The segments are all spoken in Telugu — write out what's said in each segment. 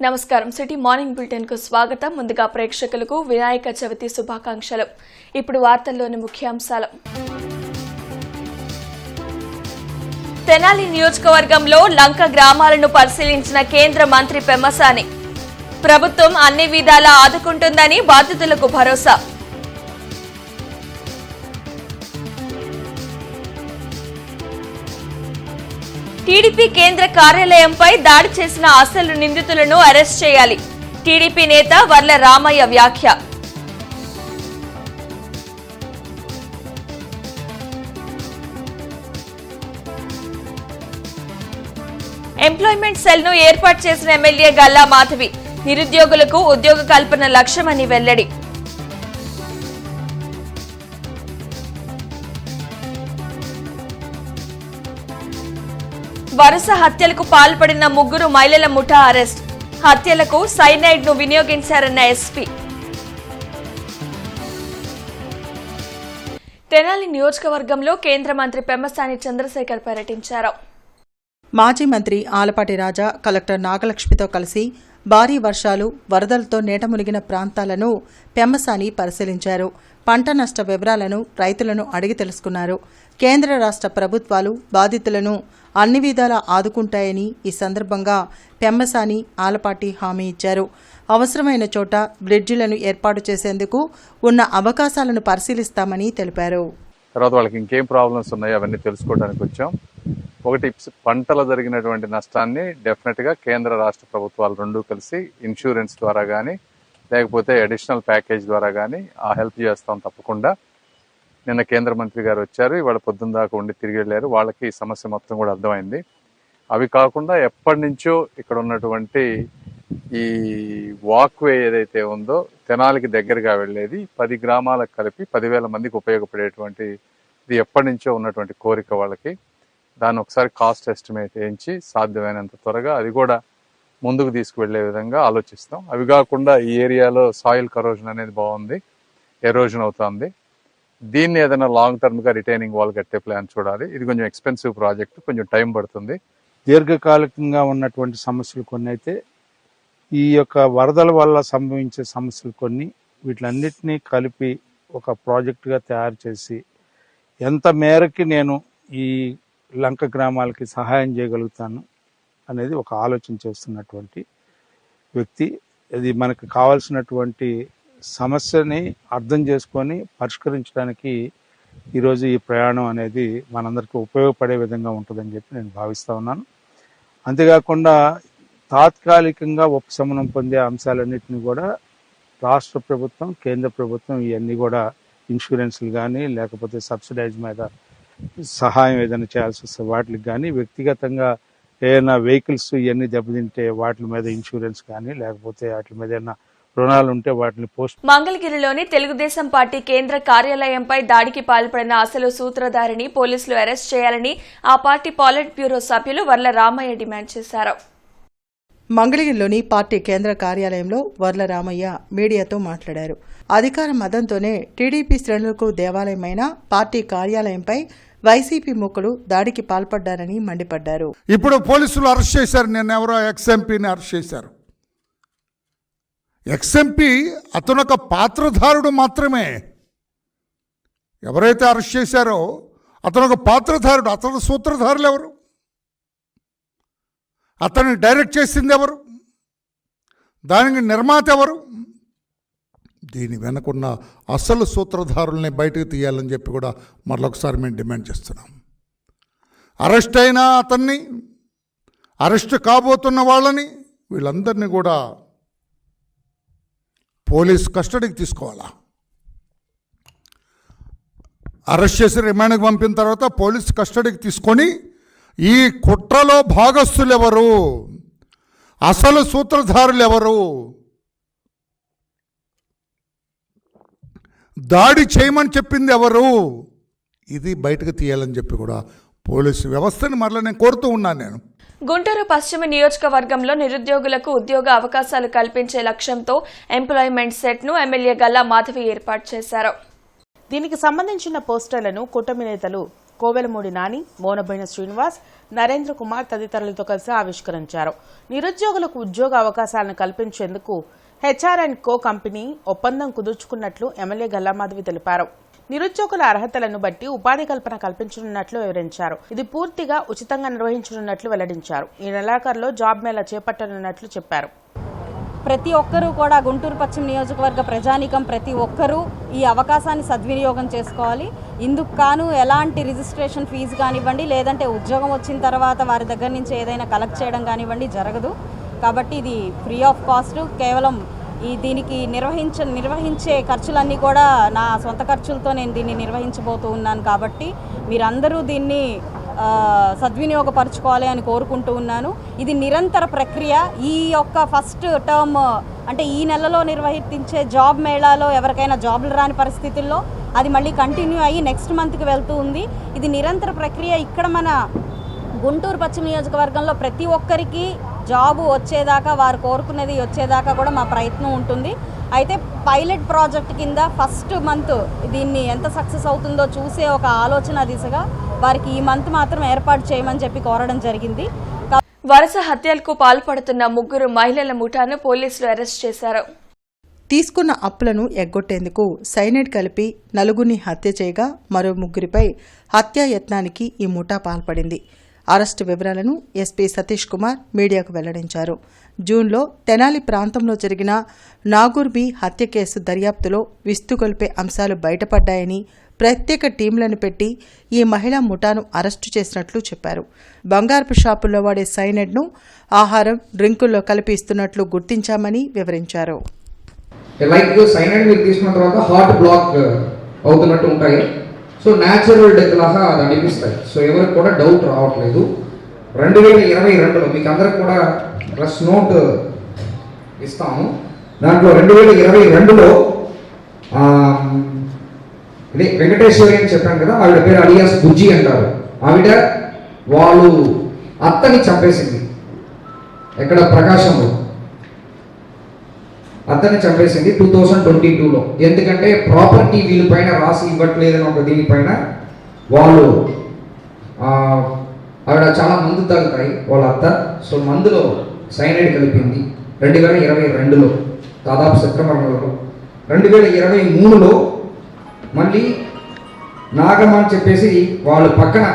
నమస్కారం సిటీ మార్నింగ్ బులెటిన్ కు స్వాగతం. ముందుగా ప్రేక్షకులకు వినాయక చవితి శుభాకాంక్షలు. ఇప్పుడు వార్తల్లోని ముఖ్యాంశాలు. తెనాలి నియోజకవర్గంలో లంక గ్రామాలను పరిశీలించిన కేంద్ర మంత్రి పెమ్మసాని. ప్రభుత్వం అన్ని విధాలా ఆదుకుంటుందని బాధితులకు భరోసా. టీడీపీ కేంద్ర కార్యాలయంపై దాడి చేసిన అసలు నిందితులను అరెస్ట్ చేయాలి. టీడీపీ నేత వర్ల రామయ్య వ్యాఖ్య. ఎంప్లాయ్మెంట్ సెల్ ను ఏర్పాటు చేసిన ఎమ్మెల్యే గల్లా మాధవి. నిరుద్యోగులకు ఉద్యోగ కల్పన లక్ష్యమని వెల్లడి. వరుస హత్యలకు పాల్పడిన 3 మహిళల ముఠా అరెస్ట్. హత్యలకు సైనైడ్ ను వినియోగించారన్న ఎస్పీ. తెనాలి నియోజకవర్గంలో కేంద్ర మంత్రి పెమ్మసాని చంద్రశేఖర్ పర్యటించారు. మాజీ మంత్రి ఆలపాటి రాజా కలెక్టర్ నాగలక్ష్మితో కలిసి భారీ వర్షాలు, వరదలతో నేట మునిగిన ప్రాంతాలను పెమ్మసాని పరిశీలించారు. పంట నష్ట వివరాలను రైతులను అడిగి తెలుసుకున్నారు. కేంద్ర రాష్ట్ర ప్రభుత్వాలు బాధితులను అన్ని విధాలా ఆదుకుంటాయని ఈ సందర్భంగా పెమ్మసాని, ఆలపాటి హామీ ఇచ్చారు. అవసరమైన చోట బ్రిడ్జిలను ఏర్పాటు చేసేందుకు ఉన్న అవకాశాలను పరిశీలిస్తామని తెలిపారు. తర్వాత వాళ్ళకి ఇంకేం ప్రాబ్లమ్స్ ఉన్నాయో అవన్నీ తెలుసుకోవడానికి వచ్చాం. ఒకటి, పంటలో జరిగినటువంటి నష్టాన్ని డెఫినెట్ గా కేంద్ర రాష్ట్ర ప్రభుత్వాలు రెండూ కలిసి ఇన్సూరెన్స్ ద్వారా కానీ లేకపోతే అడిషనల్ ప్యాకేజ్ ద్వారా కానీ ఆ హెల్ప్ చేస్తాం తప్పకుండా. నిన్న కేంద్ర మంత్రి గారు వచ్చారు, ఇవాళ పొద్దున్న దాకా ఉండి తిరిగి వెళ్ళారు. వాళ్ళకి ఈ సమస్య మొత్తం కూడా అర్థమైంది. అవి కాకుండా ఎప్పటి నుంచో ఇక్కడ ఉన్నటువంటి ఈ వాక్వే ఏదైతే ఉందో తెనాలికి దగ్గరగా వెళ్ళేది 10 గ్రామాలకు కలిపి 10,000 మందికి ఉపయోగపడేటువంటి ఇది ఎప్పటి నుంచో ఉన్నటువంటి కోరిక వాళ్ళకి. దాన్ని ఒకసారి కాస్ట్ ఎస్టిమేట్ వేయించి సాధ్యమైనంత త్వరగా అది కూడా ముందుకు తీసుకువెళ్లే విధంగా ఆలోచిస్తాం. అవి కాకుండా ఈ ఏరియాలో సాయిల్ కరోజన్ అనేది బాగుంది, ఎరోజన్ అవుతుంది. దీన్ని ఏదైనా లాంగ్ టర్మ్ గా రిటైనింగ్ వాల్ కట్టే ప్లాన్ చూడాలి. ఇది కొంచెం ఎక్స్పెన్సివ్ ప్రాజెక్ట్, కొంచెం టైం పడుతుంది. దీర్ఘకాలికంగా ఉన్నటువంటి సమస్యలు కొన్ని అయితే, ఈ యొక్క వరదల వల్ల సంభవించే సమస్యలు కొన్ని, వీటిలన్నిటినీ కలిపి ఒక ప్రాజెక్టుగా తయారు చేసి ఎంత మేరకి నేను ఈ లంక గ్రామాలకి సహాయం చేయగలుగుతాను అనేది ఒక ఆలోచన చేస్తున్నటువంటి వ్యక్తి. ఇది మనకు కావాల్సినటువంటి సమస్యని అర్థం చేసుకొని పరిష్కరించడానికి ఈరోజు ఈ ప్రయాణం అనేది మనందరికీ ఉపయోగపడే విధంగా ఉంటుందని చెప్పి నేను భావిస్తూ ఉన్నాను. అంతేకాకుండా తాత్కాలికంగా ఉపశమనం పొందే అంశాలన్నింటినీ కూడా రాష్ట్ర ప్రభుత్వం, కేంద్ర ప్రభుత్వం ఇవన్నీ కూడా ఇన్సూరెన్స్లు కానీ లేకపోతే సబ్సిడైజ్ మీద సహాయం ఏదైనా చేయాల్సి వస్తే వాటికి కానీ, వ్యక్తిగతంగా ఏదైనా వెహికల్స్ ఇవన్నీ దెబ్బతింటే వాటి మీద ఇన్సూరెన్స్ కానీ లేకపోతే వాటి మీద ఏదైనా రుణాలు ఉంటే వాటిని మంగళగిరిలోని తెలుగుదేశం పార్టీ కేంద్ర కార్యాలయంపై దాడికి పాల్పడిన అసలు సూత్రధారిని పోలీసులు అరెస్ట్ చేయాలని ఆ పార్టీ పాలిట్ బ్యూరో సభ్యులు వర్ల రామయ్య డిమాండ్ చేశారు. మంగళగిరిలోని పార్టీ కేంద్ర కార్యాలయంలో వర్ల రామయ్య మీడియాతో మాట్లాడారు. అధికార మదంతోనే టీడీపీ శ్రేణులకు దేవాలయమైన పార్టీ కార్యాలయంపై వైసీపీ మూకలు దాడికి పాల్పడ్డారని మండిపడ్డారు. ఇప్పుడు పోలీసులు అరెస్ట్ చేశారు. నేను ఎవరో ఎక్స్ఎంపీని అరెస్ట్ చేశారు. ఎక్స్ఎంపీ అతను ఒక పాత్రధారుడు మాత్రమే. ఎవరైతే అరెస్ట్ చేశారో అతను ఒక పాత్రధారుడు. అతను సూత్రధారులు ఎవరు? అతన్ని డైరెక్ట్ చేసింది ఎవరు? దానికి నిర్మాత ఎవరు? దీని వెనకున్న అసలు సూత్రధారుల్ని బయటకు తీయాలని చెప్పి కూడా మరొకసారి మేము డిమాండ్ చేస్తున్నాం. అరెస్ట్ అయిన అతన్ని, అరెస్ట్ కాబోతున్న వాళ్ళని, వీళ్ళందరినీ కూడా పోలీస్ కస్టడీకి తీసుకోవాలా. అరెస్ట్ చేసి రిమాండ్కి పంపిన తర్వాత పోలీస్ కస్టడీకి తీసుకొని ఈ కుట్రలో భాగస్థులు ఎవరు, అసలు సూత్రధారులు ఎవరు, దాడి చేయమని చెప్పింది ఎవరు, ఇది బయటకు తీయాలని చెప్పి కూడా పోలీసు వ్యవస్థని మరలా నేను కోరుతూ ఉన్నాను. నేను గుంటూరు పశ్చిమ నియోజకవర్గంలో నిరుద్యోగులకు ఉద్యోగ అవకాశాలు కల్పించే లక్ష్యంతో ఎంప్లాయ్మెంట్ సెట్ ను ఎమ్మెల్యే గల్లా మాధవి ఏర్పాటు చేశారు. దీనికి సంబంధించిన పోస్టర్లను కూటమి నేతలు కోవెలమూడి నాని, మోనబోయిన శ్రీనివాస్, నరేంద్ర కుమార్ తదితరులతో కలిసి ఆవిష్కరించారు. నిరుద్యోగులకు ఉద్యోగ అవకాశాలను కల్పించేందుకు హెచ్ఆర్&కో కంపెనీ ఒప్పందం కుదుర్చుకున్నట్లు ఎమ్మెల్యే గల్లామాధవి తెలిపారు. నిరుద్యోగుల అర్హతలను బట్టి ఉపాధి కల్పన కల్పించనున్నట్లు వివరించారు. ఇది పూర్తిగా ఉచితంగా నిర్వహించనున్నట్లు వెల్లడించారు. ఈ నెలాఖరులో జాబ్ మేళా చేపట్టనున్నట్లు చెప్పారు. ప్రతి ఒక్కరూ కూడా గుంటూరు పశ్చిమ నియోజకవర్గ ప్రజానీకం ప్రతి ఒక్కరూ ఈ అవకాశాన్ని సద్వినియోగం చేసుకోవాలి. ఇందుకు కాను ఎలాంటి రిజిస్ట్రేషన్ ఫీజు కానివ్వండి, లేదంటే ఉద్యోగం వచ్చిన తర్వాత వారి దగ్గర నుంచి ఏదైనా కలెక్ట్ చేయడం కానివ్వండి జరగదు. కాబట్టి ఇది ఫ్రీ ఆఫ్ కాస్ట్. కేవలం దీనికి నిర్వహించే ఖర్చులన్నీ కూడా నా సొంత ఖర్చులతో నేను దీన్ని నిర్వహించబోతూ ఉన్నాను. కాబట్టి మీరందరూ దీన్ని సద్వినియోగపరచుకోవాలి అని కోరుకుంటూ ఉన్నాను. ఇది నిరంతర ప్రక్రియ. ఈ యొక్క ఫస్ట్ టర్మ్ అంటే ఈ నెలలో నిర్వహించే జాబ్ మేళాలో ఎవరికైనా జాబ్లు రాని పరిస్థితుల్లో అది మళ్ళీ కంటిన్యూ అయ్యి నెక్స్ట్ మంత్కి వెళ్తూ ఉంది. ఇది నిరంతర ప్రక్రియ. ఇక్కడ మన గుంటూరు పశ్చిమ నియోజకవర్గంలో ప్రతి ఒక్కరికి జాబు వచ్చేదాకా, వారు కోరుకునేది వచ్చేదాకా కూడా మా ప్రయత్నం ఉంటుంది. అయితే పైలట్ ప్రాజెక్ట్ కింద ఫస్ట్ మంత్ దీన్ని ఎంత సక్సెస్ అవుతుందో చూసే ఒక ఆలోచన దిశగా వారికి ఈ మంత్ మాత్రం ఏర్పాటు చేయమని చెప్పి కోరడం జరిగింది. వరుస హత్యలకు పాల్పడుతున్న 3 మహిళల ముఠాను పోలీసులు అరెస్ట్ చేశారు. తీసుకున్న అప్పులను ఎగ్గొట్టేందుకు సైనైడ్ కలిపి 4 హత్య చేయగా మరో 3పై హత్యాయత్నానికి ఈ ముఠా పాల్పడింది. అరెస్టు వివరాలను ఎస్పీ సతీష్ కుమార్ మీడియాకు వెల్లడించారు. జూన్లో తెనాలి ప్రాంతంలో జరిగిన నాగూర్బీ హత్య కేసు దర్యాప్తులో విస్తుగొల్పే అంశాలు బయటపడ్డాయని ప్రత్యేక టీంలను పెట్టి ఈ మహిళా ముఠాను అరెస్టు చేసినట్లు చెప్పారు. బంగారపు షాపుల్లో వాడే సైనైడ్ను ఆహారం, డ్రింకుల్లో కలిపి ఇస్తున్నట్లు గుర్తించామని వివరించారు. లైక్ సైనైడ్ మీరు తీసుకున్న తర్వాత హార్ట్ బ్లాక్ అవుతున్నట్టు ఉంటాయి. సో న్యాచురల్ డెత్ లాగా అది అనిపిస్తాయి. సో ఎవరికి కూడా డౌట్ రావట్లేదు. 2022లో మీకు అందరికి కూడా ప్రెస్ నోట్ ఇస్తాము. దాంట్లో 2022లో ఇదే వెంకటేశ్వరి అని చెప్పాను కదా, ఆవిడ పేరు అలియాస్ బుజ్జి అంటారు. ఆవిడ వాళ్ళు అత్తని చంపేసింది. ఎక్కడ? ప్రకాశంలో అతన్ని చంపేసింది 2022లో. ఎందుకంటే ప్రాపర్టీ వీళ్ళపైన రాసి ఇవ్వట్లేదని ఒక దీనిపైన వాళ్ళు ఆవిడ చాలా మందు తాగుతాయి వాళ్ళ అత్త. సో మందులో సైనైడ్ కలిపింది 2022లో, దాదాపు సెప్టెంబర్ నెలలో. 2023లో మళ్ళీ నాగమ్మ అని చెప్పేసి వాళ్ళు పక్కన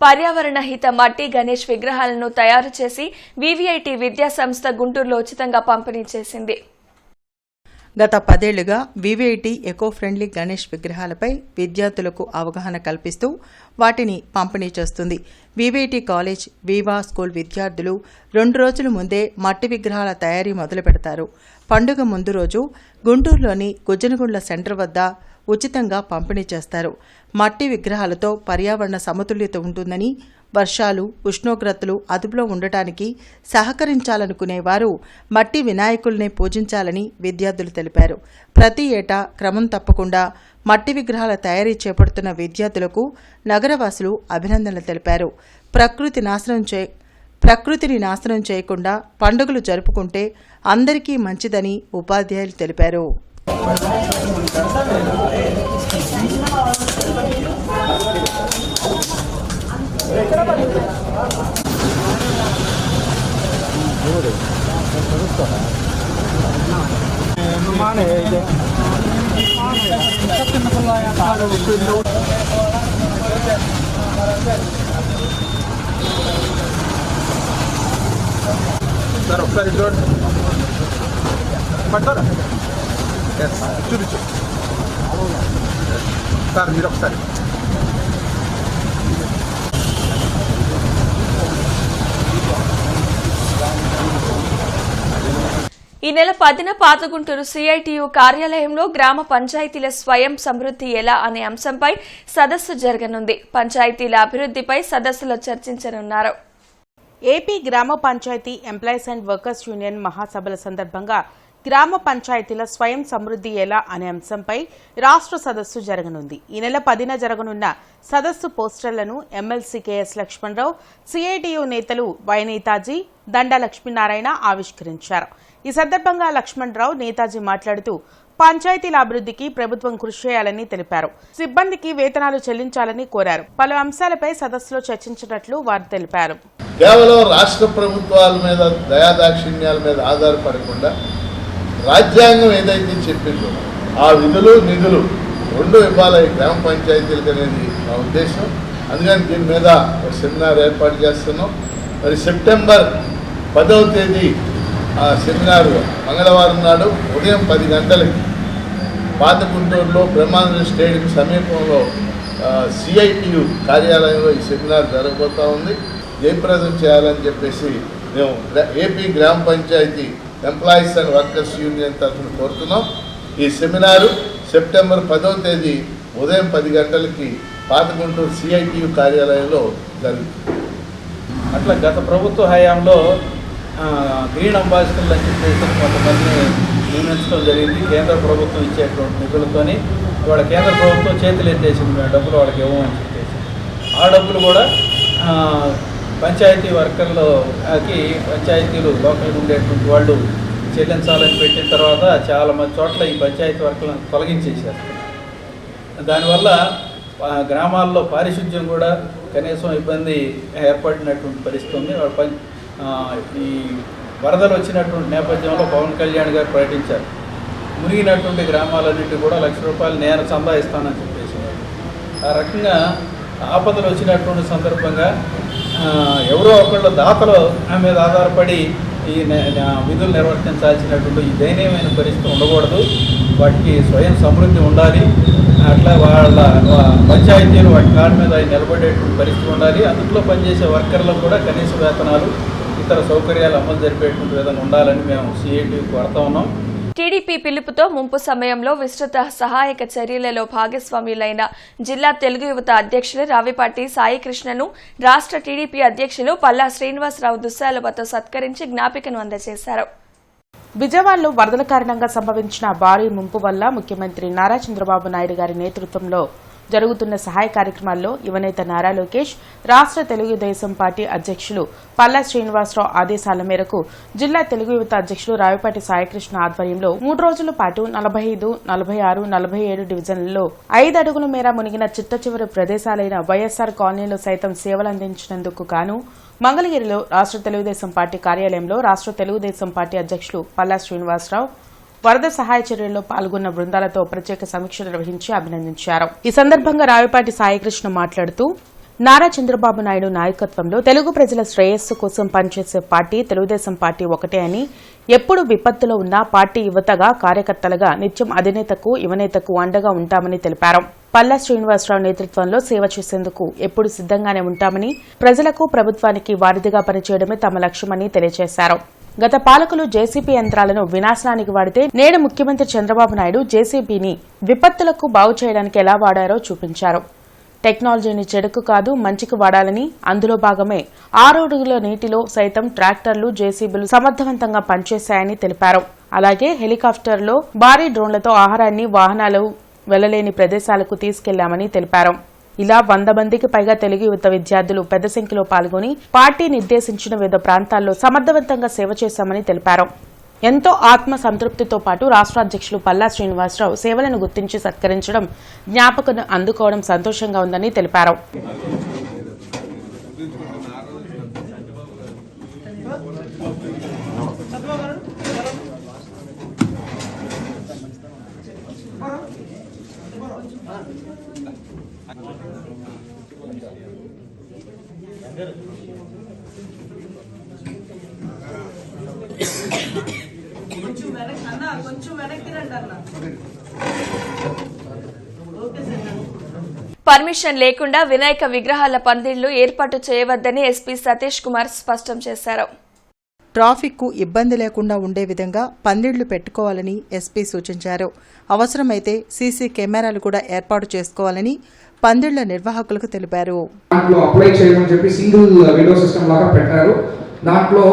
పర్యావరణ హిత మట్టి గణేష్ విగ్రహాలను తయారు చేసి వివిఐటి విద్యా సంస్థ గుంటూరులో ఉచితంగా పంపిణీ చేసింది. గత 10 ఏళ్లుగా వివిఐటి ఎకో ఫ్రెండ్లీ గణేష్ విగ్రహాలపై విద్యార్థులకు అవగాహన కల్పిస్తూ వాటిని పంపిణీ చేస్తుంది. వివిఐటి కాలేజ్, వివా స్కూల్ విద్యార్థులు 2 రోజుల ముందే మట్టి విగ్రహాల తయారీ మొదలు పెడతారు. పండుగ ముందు రోజు గుంటూరులోని గుజ్జనగుండ్ల సెంటర్ వద్ద ఉచితంగా పంపిణీ చేస్తారు. మట్టి విగ్రహాలతో పర్యావరణ సమతుల్యత ఉంటుందని, వర్షాలు, ఉష్ణోగ్రతలు అదుపులో ఉండటానికి సహకరించాలనుకునేవారు మట్టి వినాయకుల్నే పూజించాలని విద్యార్థులు తెలిపారు. ప్రతి ఏటా క్రమం తప్పకుండా మట్టి విగ్రహాల తయారీ చేపడుతున్న విద్యార్థులకు నగరవాసులు అభినందనలు తెలిపారు. ప్రకృతిని నాశనం చేయకుండా పండుగలు జరుపుకుంటే అందరికీ మంచిదని ఉపాధ్యాయులు తెలిపారు. సార్ ఒకసారి చూడండి, పట్టారా చూపించు సార్, మీరు ఒకసారి ఈ నెల 10న పాత గుంటూరు సిఐటియు కార్యాలయంలో గ్రామ పంచాయతీల స్వయం సమృద్ధి ఎలా అనే అంశంపై సదస్సు జరగనుంది. పంచాయతీల అభివృద్ధిపై సదస్సులో చర్చించనున్నారు. ఏపీ గ్రామ panchayati employees and workers union మహాసభల సందర్భంగా గ్రామ పంచాయతీల స్వయం సమృద్ధి ఎలా అనే అంశంపై రాష్ట్ర సదస్సు జరగనుంది. ఈ నెల 10న జరగనున్న సదస్సు పోస్టర్లను ఎమ్మెల్సీ కెఎస్ లక్ష్మణరావు, సిఐటియు నేతలు వై నేతాజీ, దండా లక్ష్మీనారాయణ ఆవిష్కరించారు. ఈ సందర్భంగా లక్ష్మణరావు, నేతాజీ మాట్లాడుతూ పంచాయతీల అభివృద్ధికి ప్రభుత్వం కృషి చేయాలని తెలిపారు. సిబ్బందికి వేతనాలు చెల్లించాలని కోరారు. పలు అంశాలపై సదస్సులో చర్చించినట్లు వారు తెలిపారు. కేవలం రాష్ట్ర ప్రభుత్వాల మీద దయాదాక్షిణ్యాల మీద ఆధారపడకుండా రాజ్యాంగం ఏదైతే చెప్పిందో ఆ విధులు నిధులు రెండు ఇవ్వాలి గ్రామ పంచాయతీలకు అనేది మా ఉద్దేశం. అందుకని దీని మీద ఒక సెమినార్ ఏర్పాటు చేస్తున్నాం. మరి సెప్టెంబర్ 10వ తేదీ ఆ సెమినార్ మంగళవారం నాడు ఉదయం 10 గంటలకి పాత గుంటూరులో బ్రహ్మాంధ్ర స్టేడియం సమీపంలో CITU కార్యాలయంలో ఈ సెమినార్ జరగబోతూ ఉంది. జయప్రదం చేయాలని చెప్పేసి మేము ఏపీ గ్రామ panchayati employees and workers union తరఫున కోరుతున్నాం. ఈ సెమినారు సెప్టెంబర్ 10వ తేదీ ఉదయం 10 గంటలకి పాత గుంటూరు CITU కార్యాలయంలో జరుగుతుంది. అట్లా గత ప్రభుత్వ హయాంలో గ్రీన్ అంబాసిడర్లు అని చెప్పేసి కొంతమందిని నియమించడం జరిగింది. కేంద్ర ప్రభుత్వం ఇచ్చేటువంటి నిధులతోని ఇవాళ కేంద్ర ప్రభుత్వం చేతులు ఎత్తేసింది, డబ్బులు వాళ్ళకి ఇవ్వమని చెప్పేసి. ఆ డబ్బులు కూడా పంచాయతీ వర్కర్లకి పంచాయతీలు లోకల్గా ఉండేటువంటి వాళ్ళు చెల్లించాలని పెట్టిన తర్వాత చాలా మంది చోట్ల ఈ పంచాయతీ వర్కర్లను తొలగించేశారు. దానివల్ల గ్రామాల్లో పారిశుద్ధ్యం కూడా కనీసం ఇబ్బంది ఏర్పడినటువంటి పరిస్థితి ఉంది. ఈ వరదలు వచ్చినటువంటి నేపథ్యంలో పవన్ కళ్యాణ్ గారు ప్రకటించారు, మునిగినటువంటి గ్రామాలన్నింటి కూడా ₹1,00,000 నేను చందా ఇస్తానని చెప్పేసి. ఆ రకంగా ఆపదలు వచ్చినటువంటి సందర్భంగా ఎవరో ఒకళ్ళు దాతలు మీద ఆధారపడి ఈ విధులు నిర్వర్తించాల్సినటువంటి ఈ దయనీయమైన పరిస్థితి ఉండకూడదు. వాటికి స్వయం సమృద్ధి ఉండాలి. అట్లా వాళ్ళ పంచాయతీలు వాటి కాళ్ళ మీద నిలబడేటువంటి పరిస్థితి ఉండాలి. అందులో పనిచేసే వర్కర్లకు కూడా కనీస వేతనాలు ఇతర సౌకర్యాలు అమలు జరిపేటువంటి విధంగా ఉండాలని మేము CITU కోరుతా ఉన్నాం. టీడీపీ పిలుపుతో ముంపు సమయంలో విస్తృత సహాయక చర్యలలో భాగస్వామ్యులైన జిల్లా తెలుగు యువత అధ్యక్షులు రావిపాటి సాయికృష్ణను రాష్ట్ర టీడీపీ అధ్యక్షులు పల్లా శ్రీనివాసరావు దుస్సాలువతో సత్కరించి జ్ఞాపికను అందజేశారు. విజయవాడలో వరదల కారణంగా సంభవించిన భారీ ముంపు వల్ల ముఖ్యమంత్రి నారా చంద్రబాబు నాయుడు గారి నేతృత్వంలో జరుగుతున్న సహాయ కార్యక్రమాల్లో యువనేత నారా లోకేష్, రాష్ట్ర తెలుగుదేశం పార్టీ అధ్యక్షులు పల్లా శ్రీనివాసరావు ఆదేశాల మేరకు జిల్లా తెలుగు యువత అధ్యక్షులు రావిపాటి సాయికృష్ణ ఆధ్వర్యంలో 3 రోజుల పాటు 45, 46, 47 డివిజన్లలో 5 అడుగుల మేర మునిగిన చిట్టచివరి ప్రదేశాలైన వైఎస్ఆర్ కాలనీలో సైతం సేవలందించినందుకు గాను మంగళగిరిలో రాష్ట్ర తెలుగుదేశం పార్టీ కార్యాలయంలో రాష్ట్ర తెలుగుదేశం పార్టీ అధ్యక్షులు పల్లా శ్రీనివాసరావు వరద సహాయ చర్యల్లో పాల్గొన్న బృందాలతో ప్రత్యేక సమీక్ష నిర్వహించి అభినందించారు. ఈ సందర్భంగా రావిపాటి సాయికృష్ణ మాట్లాడుతూ నారా చంద్రబాబు నాయుడు నాయకత్వంలో తెలుగు ప్రజల శ్రేయస్సు కోసం పనిచేసే పార్టీ తెలుగుదేశం పార్టీ ఒకటే అని, ఎప్పుడు విపత్తులో ఉన్నా పార్టీ యువతగా కార్యకర్తలుగా నిత్యం అధినేతకు యువనేతకు అండగా ఉంటామని తెలిపారు. పల్లా శ్రీనివాసరావు నేతృత్వంలో సేవ చేసేందుకు ఎప్పుడు సిద్దంగానే ఉంటామని, ప్రజలకు ప్రభుత్వానికి వారధిగా పనిచేయడమే తమ లక్ష్యమని తెలియజేశారు. గత పాలకులు జేసీబీ యంత్రాలను వినాశనానికి వాడితే నేడు ముఖ్యమంత్రి చంద్రబాబు నాయుడు జేసీబీని విపత్తులకు బాగు చేయడానికి ఎలా వాడారో చూపించారు. టెక్నాలజీని చెడుకు కాదు మంచికి వాడాలని, అందులో భాగమే 6 అడుగుల నీటిలో సైతం ట్రాక్టర్లు, జేసీబీలు సమర్థవంతంగా పనిచేశాయని తెలిపారు. అలాగే హెలికాప్టర్లో భారీ డ్రోన్లతో ఆహారాన్ని వాహనాలు వెళ్లలేని ప్రదేశాలకు తీసుకెళ్లామని తెలిపారు. ఇలా 100 మందికి పైగా తెలుగు యువత విద్యార్థులు పెద్ద సంఖ్యలో పాల్గొని పార్టీ నిర్దేశించిన వివిధ ప్రాంతాల్లో సమర్థవంతంగా సేవ చేశామని తెలిపారు. ఎంతో ఆత్మ సంతృప్తితో పాటు రాష్ట్ర అధ్యక్షులు పల్లా శ్రీనివాసరావు సేవలను గుర్తించి సత్కరించడం, జ్ఞాపకను అందుకోవడం సంతోషంగా ఉందని తెలిపారు. పర్మిషన్ లేకుండా వినాయక విగ్రహాల పందిళ్లు ఏర్పాటు చేయవద్దని ఎస్పీ సతీష్ కుమార్ స్పష్టం చేశారు. ట్రాఫిక్కు ఇబ్బంది లేకుండా ఉండే విధంగా పందిళ్లు పెట్టుకోవాలని ఎస్పీ సూచించారు. అవసరమైతే సీసీ కెమెరాలు కూడా ఏర్పాటు చేసుకోవాలని పందిళ్ల నిర్వాహకులకు తెలిపారు. దాంట్లో అప్లై చేయమని చెప్పి సింగిల్ విండో సిస్టమ్ లాగా పెట్టారు. దాంట్లో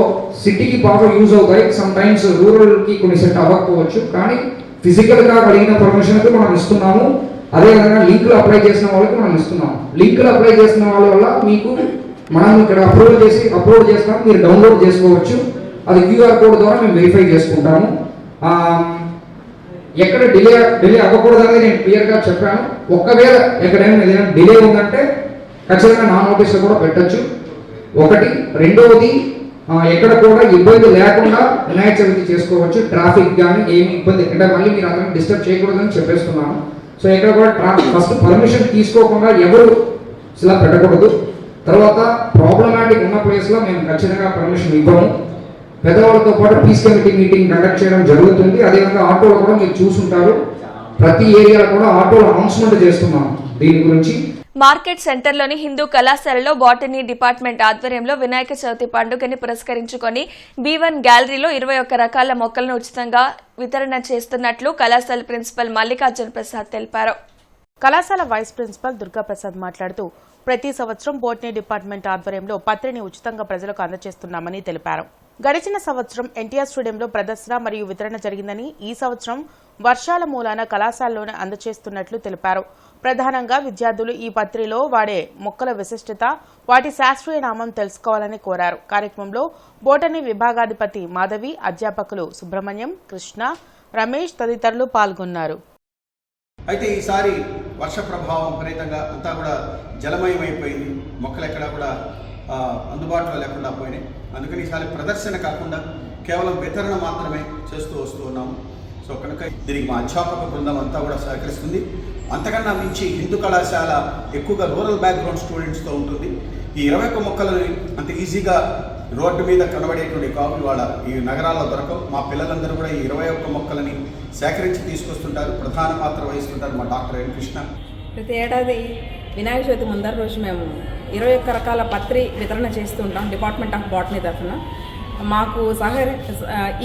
సిటీకి బాగా యూజ్ అవుతాయి. సమ్ టైమ్స్ రూరల్కి కొన్ని సెట్ అవ్వకపోవచ్చు, కానీ ఫిజికల్గా కలిగిన పర్మిషన్కి మనం ఇస్తున్నాము. అదేవిధంగా లింకులు అప్లై చేసిన వాళ్ళకి మనం ఇస్తున్నాము. లింకులు అప్లై చేసిన వాళ్ళ వల్ల మీకు మనం ఇక్కడ అప్లోడ్ చేస్తాం, మీరు డౌన్లోడ్ చేసుకోవచ్చు. అది QR కోడ్ ద్వారా మేము వెరిఫై చేసుకుంటాము. ఎక్కడ డిలే అవ్వకూడదని నేను క్లియర్గా చెప్పాను. ఒకవేళ ఎక్కడైనా ఏదైనా డిలే ఉందంటే ఖచ్చితంగా నా నోటీస్లో కూడా పెట్టచ్చు. ఒకటి. రెండవది, ఎక్కడ కూడా ఇబ్బంది లేకుండా వినాయక చవితి చేసుకోవచ్చు. ట్రాఫిక్ కానీ ఏమి ఇబ్బంది అంటే మళ్ళీ మీరు అందరం డిస్టర్బ్ చేయకూడదని చెప్పేస్తున్నాను. సో ఎక్కడ కూడా ఫస్ట్ పర్మిషన్ తీసుకోకుండా ఎవరు ఇలా పెట్టకూడదు. తర్వాత ప్రాబ్లమాటిక్ ఉన్న ప్లేస్లో మేము ఖచ్చితంగా పర్మిషన్ ఇవ్వము. పెద్దవాళ్ళతో పాటు పీస్ కమిటీ మీటింగ్ కండక్ట్ చేయడం జరుగుతుంది. అదేవిధంగా ఆటోలో కూడా మీరు చూసుంటారు, ప్రతి ఏరియాలో కూడా ఆటోలో అనౌన్స్మెంట్ చేస్తున్నాం దీని గురించి. మార్కెట్ సెంటర్లోని హిందూ కళాశాలలో బాటనీ డిపార్ట్మెంట్ ఆధ్వర్యంలో వినాయక చవితి పండుగని పురస్కరించుకొని B1 గ్యాలరీలో 21 రకాల మొక్కలను ఉచితంగా వితరణ చేస్తున్నట్లు కళాశాల ప్రిన్సిపల్ మల్లికార్జున ప్రసాద్ తెలిపారు. కళాశాల వైస్ ప్రిన్సిపల్ దుర్గాప్రసాద్ మాట్లాడుతూ ప్రతి సంవత్సరం బోటనీ డిపార్ట్మెంట్ ఆధ్వర్యంలో పత్రిని ఉచితంగా ప్రజలకు అందజేస్తున్నామని తెలిపారు. గడిచిన సంవత్సరం ఎన్టీఆర్ స్టేడియంలో ప్రదర్శన మరియు వితరణ జరిగిందని, ఈ సంవత్సరం వర్షాల మూలాన కళాశాలలోనే అందజేస్తున్నట్లు తెలిపారు. ప్రధానంగా విద్యార్థులు ఈ పత్రిలో వాడే మొక్కల విశిష్టత, వాటి శాస్త్రీయ నామం తెలుసుకోవాలని కోరారు. కార్యక్రమంలో బోటనీ విభాగాధిపతి మాధవి, అధ్యాపకులు సుబ్రహ్మణ్యం, కృష్ణ, రమేష్ తదితరులు పాల్గొన్నారు. అయితే ఈసారి వర్ష ప్రభావం విపరీతంగా అంతా కూడా జలమయమైపోయింది. మొక్కలు ఎక్కడా కూడా అందుబాటులో లేకుండా పోయినాయి. అందుకని ఈసారి ప్రదర్శన కాకుండా కేవలం వితరణ మాత్రమే చేస్తూ వస్తూ ఉన్నాము. సో కనుక దీనికి మా అధ్యాపక బృందం అంతా కూడా సహకరిస్తుంది. అంతకన్నా మించి హిందూ కళాశాల ఎక్కువగా రూరల్ బ్యాక్గ్రౌండ్ స్టూడెంట్స్తో ఉంటుంది. ఈ 21 మొక్కలని అంత ఈజీగా రోడ్డు మీద కనబడేటువంటి కాపులు వాళ్ళ ఈ నగరాల్లో దొరకవు. మా పిల్లలందరూ కూడా ఈ 21 మొక్కలని సేకరించి తీసుకొస్తుంటారు, ప్రధాన పాత్ర వహిస్తుంటారు మా డాక్టర్ ఎన్ కృష్ణ. ప్రతి ఏడాది వినాయక చవితి ముందర రోజు మేము 21 రకాల పత్రి వితరణ చేస్తుంటాం డిపార్ట్మెంట్ ఆఫ్ బాటనీ తరఫున. మాకు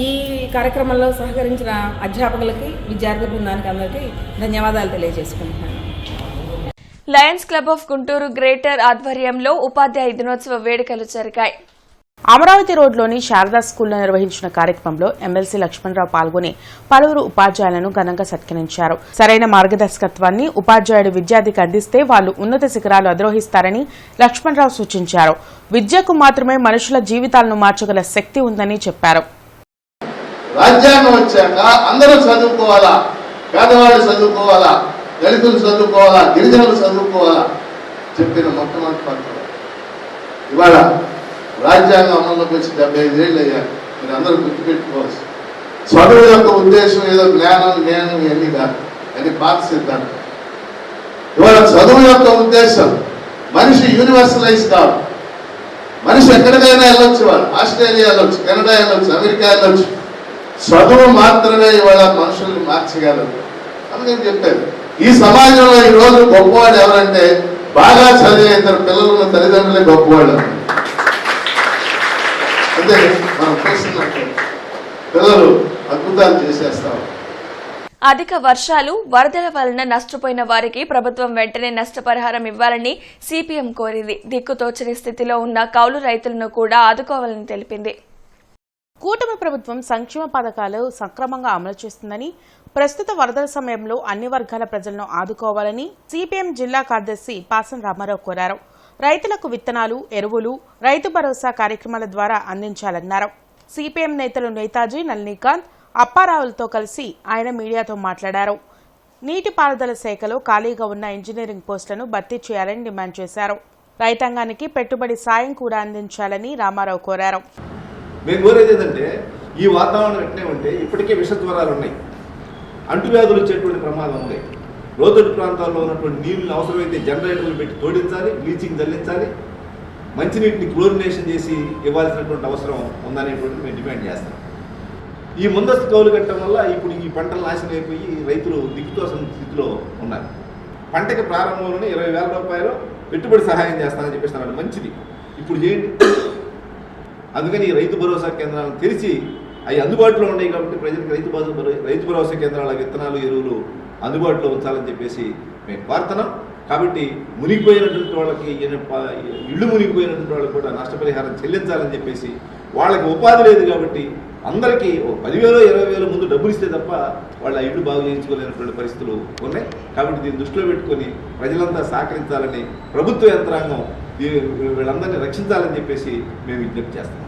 ఈ కార్యక్రమంలో సహకరించిన అధ్యాపకులకి, విద్యార్థి బృందానికి అందరికీ ధన్యవాదాలు తెలియజేసుకుంటున్నాను. Lions club of Guntur greater ఆధ్వర్యంలో ఉపాధ్యాయ దినోత్సవ వేడుకలు జరిగాయి. అమరావతి రోడ్లోని శారదా స్కూల్లో నిర్వహించిన కార్యక్రమంలో ఎమ్మెల్సీ లక్ష్మణరావు పాల్గొని పలువురు ఉపాధ్యాయులను ఘనంగా సత్కరించారు. సరైన మార్గదర్శకత్వాన్ని ఉపాధ్యాయుడు విద్యార్థికి అందిస్తే వాళ్లు ఉన్నత శిఖరాలు అధిరోహిస్తారని లక్ష్మణరావు సూచించారు. విద్యకు మాత్రమే మనుషుల జీవితాలను మార్చగల శక్తి ఉందని చెప్పారు. రాజ్యాంగం వచ్చాక అందరూ చదువుకోవాలా, పేదవాళ్ళు చదువుకోవాలా, దళితులు చదువుకోవాలా, గిరిజనులు చదువుకోవాలా చెప్పిన మొట్టమొదటి పత్రం. ఇవాళ రాజ్యాంగం అమల్లోకి వచ్చి 75 ఏళ్ళు అయ్యారు. మీరు అందరూ గుర్తుపెట్టుకోవచ్చు. చదువు యొక్క ఉద్దేశం ఏదో జ్ఞానం ఇవన్నీ కాదు, అని పాత సిద్ధాంతం. ఇవాళ చదువు యొక్క ఉద్దేశం మనిషి యూనివర్సలైజ్ కాదు. మనిషి ఎక్కడికైనా వెళ్ళొచ్చు, వాళ్ళు ఆస్ట్రేలియా వెళ్ళొచ్చు, కెనడా వెళ్ళొచ్చు, అమెరికా వెళ్ళొచ్చు. చదువు మాత్రమే ఇవాళ మనుషుల్ని మార్చగలరు. అందుకని చెప్పారు ఈ సమాజంలో ఈ రోజు గొప్పవాడు ఎవరంటే బాగా చదివే 2 పిల్లలు తల్లిదండ్రులే గొప్పవాళ్ళు. అంటే మనం చూస్తున్నట్టు పిల్లలు అద్భుతాలు చేసేస్తారు. అధిక వర్షాలు, వరదల వలన నష్టపోయిన వారికి ప్రభుత్వం వెంటనే నష్టపరిహారం ఇవ్వాలని సిపిఎం కోరింది. దిక్కుతోచని స్థితిలో ఉన్న కౌలు రైతులను కూడా ఆదుకోవాలని తెలిపింది. కూటమి ప్రభుత్వం సంక్షేమ పథకాలు సక్రమంగా అమలు చేస్తుందని, ప్రస్తుత వరదల సమయంలో అన్ని వర్గాల ప్రజలను ఆదుకోవాలని సిపిఎం జిల్లా కార్యదర్శి పాసం రామారావు కోరారు. రైతులకు విత్తనాలు, ఎరువులు, రైతు భరోసా కార్యక్రమాల ద్వారా అందించాలన్నారు. సిపిఎం నేతలు నేతాజీ, నళినీకాంత్, అప్పారావులతో కలిసి ఆయన మీడియాతో మాట్లాడారు. నీటిపారుదల శాఖలో ఖాళీగా ఉన్న ఇంజనీరింగ్ పోస్టులను భర్తీ చేయాలని డిమాండ్ చేశారు. రైతాంగానికి పెట్టుబడి సాయం కూడా అందించాలని రామారావు కోరారు. మేము కోరేది ఏంటంటే ఈ వాతావరణం ఎట్లే ఉంటే ఇప్పటికే విష జ్వరాలు ఉన్నాయి, అంటువ్యాధులు వచ్చేటువంటి ప్రమాదం ఉంది. లోతట్టు ప్రాంతాల్లో ఉన్నటువంటి నీళ్ళని అవసరమైతే జనరేటర్లు పెట్టి తోడించాలి, బ్లీచింగ్ చల్లించాలి, మంచినీటిని క్లోరినేషన్ చేసి ఇవ్వాల్సినటువంటి అవసరం ఉందనేటువంటిది మేము డిమాండ్ చేస్తాం. ఈ ముందస్తు కౌలు కట్టడం వల్ల ఇప్పుడు ఈ పంటలు నాశనం అయిపోయి రైతులు దిక్కుతోసిన స్థితిలో ఉన్నారు. పంటకి ప్రారంభంలోనే 20,000 రూపాయలు పెట్టుబడి సహాయం చేస్తానని చెప్పేస్తున్నారు. మంచిది, ఇప్పుడు చేయండి. అందుకని ఈ రైతు భరోసా కేంద్రాలను తెరిచి అవి అందుబాటులో ఉన్నాయి కాబట్టి ప్రజలకు రైతు భరోసా కేంద్రాల విత్తనాలు, ఎరువులు అందుబాటులో ఉంచాలని చెప్పేసి మేము కోరుతున్నాం. కాబట్టి మునిగిపోయినటువంటి వాళ్ళకి, ఇళ్ళు మునిగిపోయినటువంటి వాళ్ళకి కూడా నష్టపరిహారం చెల్లించాలని చెప్పేసి, వాళ్ళకి ఉపాధి లేదు కాబట్టి అందరికీ 10,000 20,000 ముందు డబ్బులు ఇస్తే తప్ప వాళ్ళ ఇళ్ళు బాగు చేయించుకోలేనటువంటి పరిస్థితులు ఉన్నాయి. కాబట్టి దీన్ని దృష్టిలో పెట్టుకొని ప్రజలంతా సహకరించాలని, ప్రభుత్వ యంత్రాంగం వీళ్ళందరినీ రక్షించాలని చెప్పేసి మేము విజ్ఞప్తి చేస్తాం.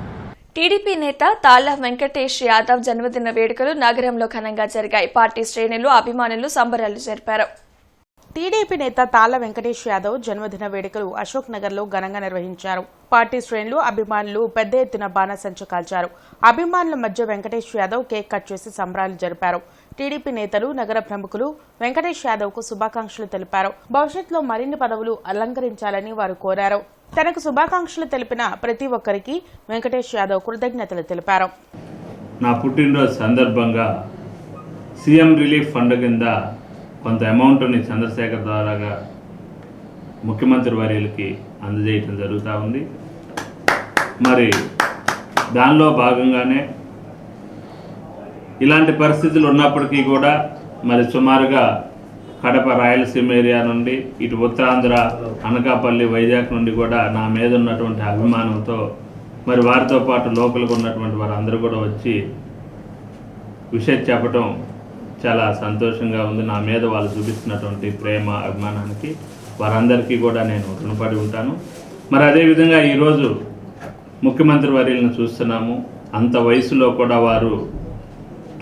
టీడీపీ నేత తాళ్ల వెంకటేష్ యాదవ్ జన్మదిన వేడుకలు నగరంలో ఘనంగా జరిగాయి. పార్టీ శ్రేణులు, అభిమానులు సంబరాలు జరిపారు. టీడీపీ నేత తాళ్ల వెంకటేష్ యాదవ్ జన్మదిన వేడుకలు అశోక్ నగర్ లో ఘనంగా నిర్వహించారు. పార్టీ శ్రేణులు, అభిమానులు పెద్ద ఎత్తున బాణసంచ కాల్చారు. అభిమానుల మధ్య వెంకటేష్ యాదవ్ కేక్ కట్ చేసి సంబరాలు జరిపారు. టీడీపీ నేతలు, నగర ప్రముఖులు వెంకటేష్ యాదవ్ కు శుభాకాంక్షలు తెలిపారు. భవిష్యత్తులో మరిన్ని పదవులు అలంకరించాలని వారు కోరారు. తనకు శుభాకాంక్షలు తెలిపిన ప్రతి ఒక్కరికి వెంకటేష్ యాదవ్ కృతజ్ఞతలు తెలిపారు. నా పుట్టినరోజు సందర్భంగా సీఎం రిలీఫ్ ఫండ్ కింద కొంత అమౌంట్ని చంద్రశేఖర్ ద్వారాగా ముఖ్యమంత్రి వర్యులకి అందజేయటం జరుగుతూ ఉంది. మరి దానిలో భాగంగానే ఇలాంటి పరిస్థితులు ఉన్నప్పటికీ కూడా మరి సుమారుగా కడప, రాయలసీమ ఏరియా నుండి ఇటు ఉత్తరాంధ్ర, అనకాపల్లి, వైజాగ్ నుండి కూడా నా మీద ఉన్నటువంటి అభిమానంతో మరి వారితో పాటు లోకల్గా ఉన్నటువంటి వారందరూ కూడా వచ్చి విషయం చెప్పడం చాలా సంతోషంగా ఉంది. నా మీద వాళ్ళు చూపిస్తున్నటువంటి ప్రేమ, అభిమానానికి వారందరికీ కూడా నేను రుణపడి ఉంటాను. మరి అదేవిధంగా ఈరోజు ముఖ్యమంత్రి వర్యులను చూస్తున్నాము. అంత వయసులో కూడా వారు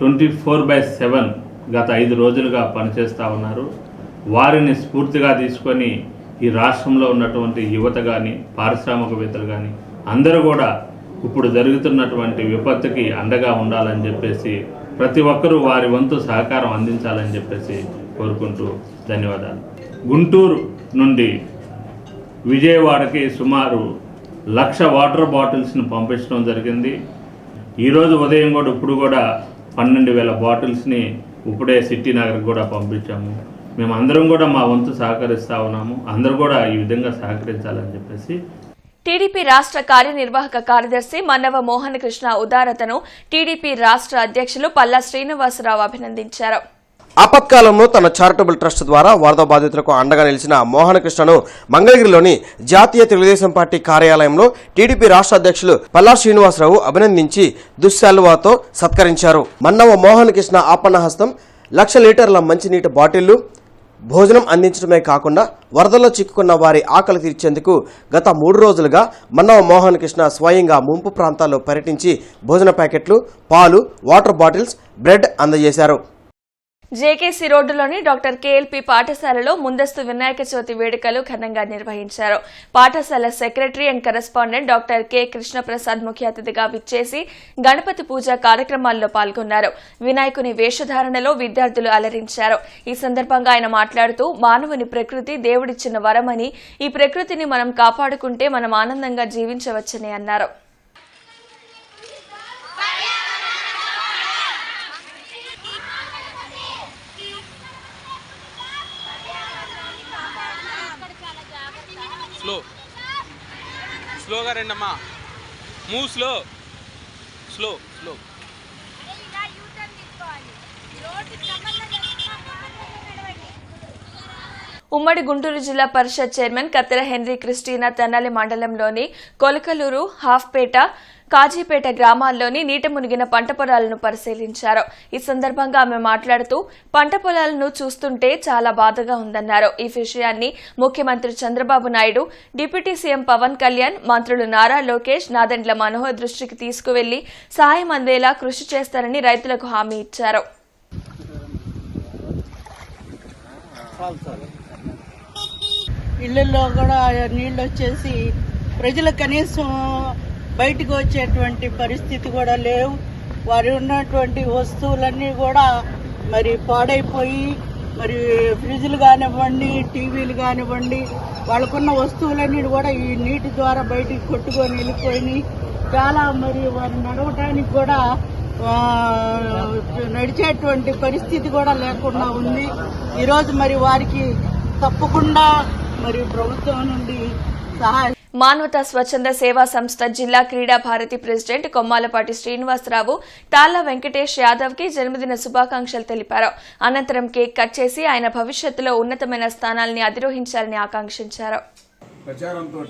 24/7 గత 5 రోజులుగా పనిచేస్తూ ఉన్నారు. వారిని స్ఫూర్తిగా తీసుకొని ఈ రాష్ట్రంలో ఉన్నటువంటి యువత కానీ, పారిశ్రామికవేత్తలు కానీ అందరూ కూడా ఇప్పుడు జరుగుతున్నటువంటి విపత్తుకి అండగా ఉండాలని చెప్పేసి ప్రతి ఒక్కరూ వారి వంతు సహకారం అందించాలని చెప్పేసి కోరుకుంటూ ధన్యవాదాలు. గుంటూరు నుండి విజయవాడకి సుమారు 1,00,000 వాటర్ బాటిల్స్ని పంపించడం జరిగింది. ఈరోజు ఉదయం కూడా ఇప్పుడు కూడా 12,000 బాటిల్స్ని ఇప్పుడే సిటీ నగర్కి కూడా పంపించాము. మేము అందరం కూడా మా వంతు సహకరిస్తూ ఉన్నాము. అందరూ కూడా ఈ విధంగా సహకరించాలని చెప్పేసి టీడీపీ రాష్ట్ర కార్యనిర్వాహక కార్యదర్శి మన్నవ మోహన కృష్ణ ఉదారతను టీడీపీ రాష్ట్ర అధ్యక్షులు పల్లా శ్రీనివాసరావు అభినందించారు. ఆపత్కాలంలో తన చారిటబుల్ ట్రస్ట్ ద్వారా వరద బాధితులకు అండగా నిలిచిన మోహనకృష్ణను మంగళగిరిలోని జాతీయ తెలుగుదేశం పార్టీ కార్యాలయంలో టీడీపీ రాష్ట్ర అధ్యక్షులు పల్లా శ్రీనివాసరావు అభినందించి దుశ్శాలువాతో సత్కరించారు. మన్నవ మోహనకృష్ణ ఆపన్నహస్తం 1,00,000 లీటర్ల మంచినీటి బాటిళ్లు, భోజనం అందించడమే కాకుండా వరదల్లో చిక్కుకున్న వారి ఆకలి తీర్చేందుకు గత 3 రోజులుగా మన్నవ మోహనకృష్ణ స్వయంగా ముంపు ప్రాంతాల్లో పర్యటించి భోజన ప్యాకెట్లు, పాలు, వాటర్ బాటిల్స్, బ్రెడ్ అందజేశారు. జేకేసీ రోడ్డులోని డాక్టర్ కేఎల్పీ పాఠశాలలో ముందస్తు వినాయక చవితి వేడుకలు ఘనంగా నిర్వహించారు. పాఠశాల secretary and correspondent doctor K Krishnaprasad ముఖ్య అతిథిగా విచ్చేసి గణపతి పూజ కార్యక్రమాల్లో పాల్గొన్నారు. వినాయకుని వేషధారణలో విద్యార్థులు అలరించారు. ఈ సందర్భంగా ఆయన మాట్లాడుతూ మానవుని ప్రకృతి దేవుడిచ్చిన వరమని, ఈ ప్రకృతిని మనం కాపాడుకుంటే మనం ఆనందంగా జీవించవచ్చని అన్నారు. స్లోగా రండమ్మా, మూవ్ స్లో. ఉమ్మడి గుంటూరు జిల్లా పరిషత్ చైర్మన్ కత్తెర హెన్రీ క్రిస్టినా తెనాలి మండలంలోని కొలకలూరు, హాఫ్పేట, కాజీపేట గ్రామాల్లోని నీట మునిగిన పంట పొలాలను పరిశీలించారు. ఈ సందర్భంగా ఆమె మాట్లాడుతూ పంట పొలాలను చూస్తుంటే చాలా బాధగా ఉందన్నారు. ఈ విషయాన్ని ముఖ్యమంత్రి చంద్రబాబు నాయుడు, డిప్యూటీ సీఎం పవన్ కళ్యాణ్, మంత్రులు నారా లోకేష్, నాదెండ్ల మనోహర్ దృష్టికి తీసుకువెళ్లి సహాయం అందేలా కృషి చేస్తారని రైతులకు హామీ ఇచ్చారు. ఇళ్లలో కూడా నీళ్ళు వచ్చేసి ప్రజలకు కనీసం బయటకు వచ్చేటువంటి పరిస్థితి కూడా లేవు. వారు ఉన్నటువంటి వస్తువులన్నీ కూడా మరి పాడైపోయి, మరి ఫ్రిడ్జ్లు కానివ్వండి, టీవీలు కానివ్వండి, వాళ్ళకున్న వస్తువులన్నీ కూడా ఈ నీటి ద్వారా బయటికి కొట్టుకొని వెళ్ళిపోయినాయి. చాలా మరి వారు నడవటానికి కూడా నడిచేటువంటి పరిస్థితి కూడా లేకుండా ఉంది. ఈరోజు మరి వారికి తప్పకుండా మరి ప్రభుత్వం నుండి సహాయం. మానవతా స్వచ్ఛంద సేవా సంస్థ జిల్లా క్రీడా భారతి ప్రెసిడెంట్ కొమ్మాలపాటి శ్రీనివాసరావు తాళ్ల వెంకటేష్ యాదవ్ కి జన్మదిన శుభాకాంక్షలు తెలిపారు. అనంతరం కేక్ కట్ చేసి ఆయన భవిష్యత్తులో ఉన్నతమైన స్థానాల్ని అధిరోహించాలని ఆకాంక్షించారు. ప్రచారంతో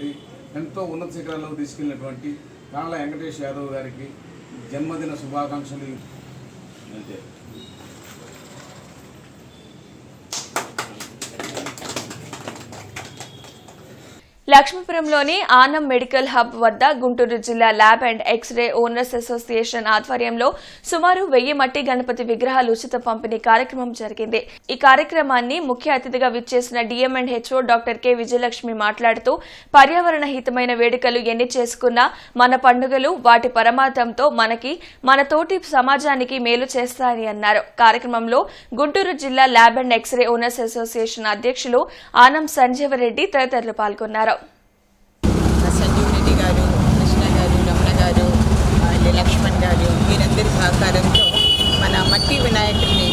ఎంతో ఉన్నత శిఖరాలకు తీసుకెళ్లినటువంటి తాళ్ల వెంకటేష్ యాదవ్ గారికి జన్మదిన శుభాకాంక్షలు. లక్ష్మీపురంలోని ఆనం మెడికల్ హబ్ వద్ద గుంటూరు జిల్లా lab and x-ray owners association ఆధ్వర్యంలో సుమారు 1000 మట్టి గణపతి విగ్రహాలు ఉచిత పంపిణీ కార్యక్రమం జరిగింది. ఈ కార్యక్రమాన్ని ముఖ్య అతిథిగా విచ్చేసిన డిఎంఎండ్హెచ్ఓ డాక్టర్ కె విజయలక్ష్మి మాట్లాడుతూ పర్యావరణ హితమైన వేడుకలు ఎన్ని చేసుకున్నా మన పండుగలు వాటి పరమార్థంతో మనకి మన తోటి సమాజానికి మేలు చేస్తాయని అన్నారు. కార్యక్రమంలో గుంటూరు జిల్లా lab and x-ray owners association అధ్యక్షులు ఆనం సంజీవరెడ్డి తదితరులు పాల్గొన్నారు. సంజీవరెడ్డి గారు, కృష్ణ గారు, రమణ గారు, లక్ష్మణ్ గారు వీరందరి సహకారంతో మన మట్టి వినాయకుడిని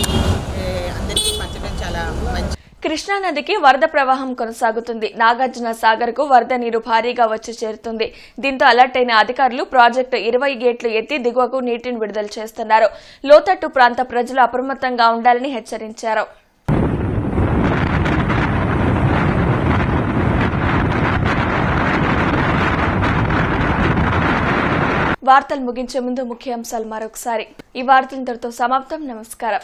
అందరికీ పంచడం చాలా మంచి. కృష్ణానదికి వరద ప్రవాహం కొనసాగుతుంది. నాగార్జున సాగర్ కు వరద నీరు భారీగా వచ్చి చేరుతుంది. దీంతో అలర్ట్ అయిన అధికారులు ప్రాజెక్టు 20 గేట్లు ఎత్తి దిగువకు నీటిని విడుదల చేస్తున్నారు. లోతట్టు ప్రాంత ప్రజలు అప్రమత్తంగా ఉండాలని హెచ్చరించారు. వార్తలు ముగించే ముందు ముఖ్యాంశాలు మరొకసారి. ఈ వార్తలు ఇంతటితో సమాప్తం. నమస్కారం.